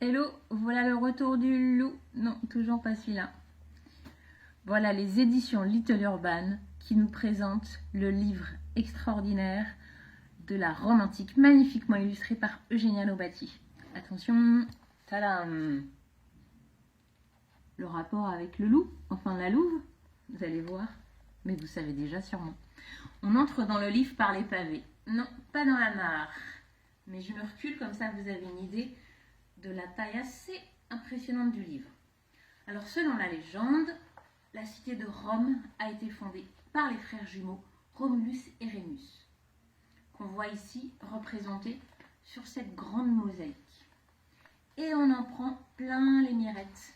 Hello, voilà le retour du loup. Non, toujours pas celui-là. Voilà les éditions Little Urban qui nous présentent le livre extraordinaire de la Rome antique, magnifiquement illustré par Eugenia Nobati. Attention, tadam! Le rapport avec le loup, enfin la louve, vous allez voir, mais vous savez déjà sûrement. On entre dans le livre par les pavés. Non, pas dans la mare. Mais je me recule comme ça vous avez une idée de la taille assez impressionnante du livre. Alors selon la légende, la cité de Rome a été fondée par les frères jumeaux Romulus et Rémus, qu'on voit ici représentés sur cette grande mosaïque. Et on en prend plein les mirettes.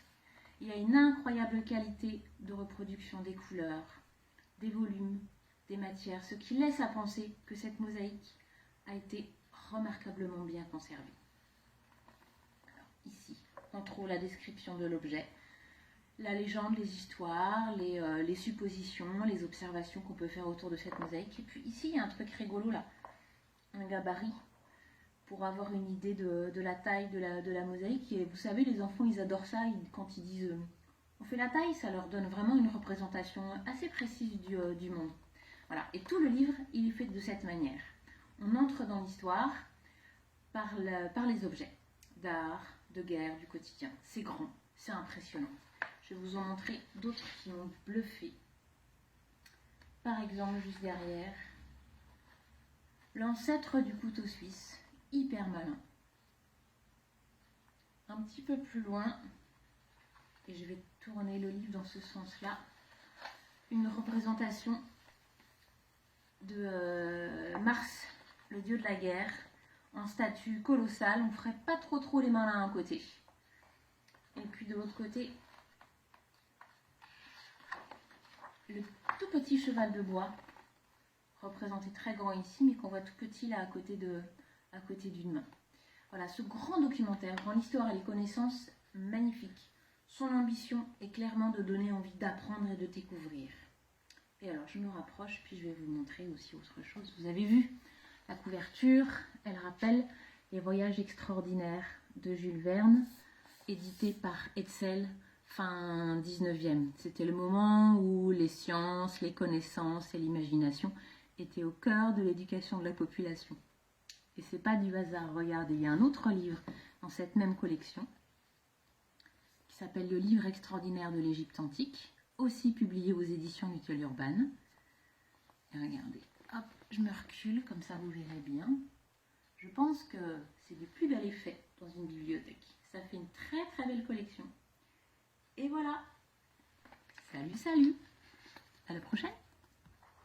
Il y a une incroyable qualité de reproduction des couleurs, des volumes, des matières, ce qui laisse à penser que cette mosaïque a été remarquablement bien conservée. Alors, ici, on trouve la description de l'objet, la légende, les histoires, les suppositions, les observations qu'on peut faire autour de cette mosaïque. Et puis ici, il y a un truc rigolo là, un gabarit, pour avoir une idée de la taille de la mosaïque. Et vous savez, les enfants, ils adorent ça, quand ils disent on fait la taille, ça leur donne vraiment une représentation assez précise du monde. Voilà, et tout le livre, il est fait de cette manière. On entre dans l'histoire par les objets d'art, de guerre, du quotidien. C'est grand, c'est impressionnant. Je vais vous en montrer d'autres qui m'ont bluffé. Par exemple, juste derrière, l'ancêtre du couteau suisse, hyper malin. Un petit peu plus loin, et je vais tourner le livre dans ce sens-là, une représentation de Mars, le dieu de la guerre, en statue colossale. On ne ferait pas trop les mains à un côté. Et puis de l'autre côté, le tout petit cheval de bois, représenté très grand ici, mais qu'on voit tout petit là à côté d'une main. Voilà, ce grand documentaire, Grande Histoire et les connaissances, magnifique. Son ambition est clairement de donner envie d'apprendre et de découvrir. Et alors, je me rapproche, puis je vais vous montrer aussi autre chose. Vous avez vu la couverture, elle rappelle les voyages extraordinaires de Jules Verne, édité par Hetzel, fin 19e. C'était le moment où les sciences, les connaissances et l'imagination étaient au cœur de l'éducation de la population. Et c'est pas du hasard. Regardez, il y a un autre livre dans cette même collection qui s'appelle Le livre extraordinaire de l'Égypte antique, aussi publié aux éditions Little Urban. Et regardez, hop, je me recule, comme ça vous verrez bien. Je pense que c'est du plus bel effet dans une bibliothèque. Ça fait une très belle collection. Et voilà. Salut, à la prochaine.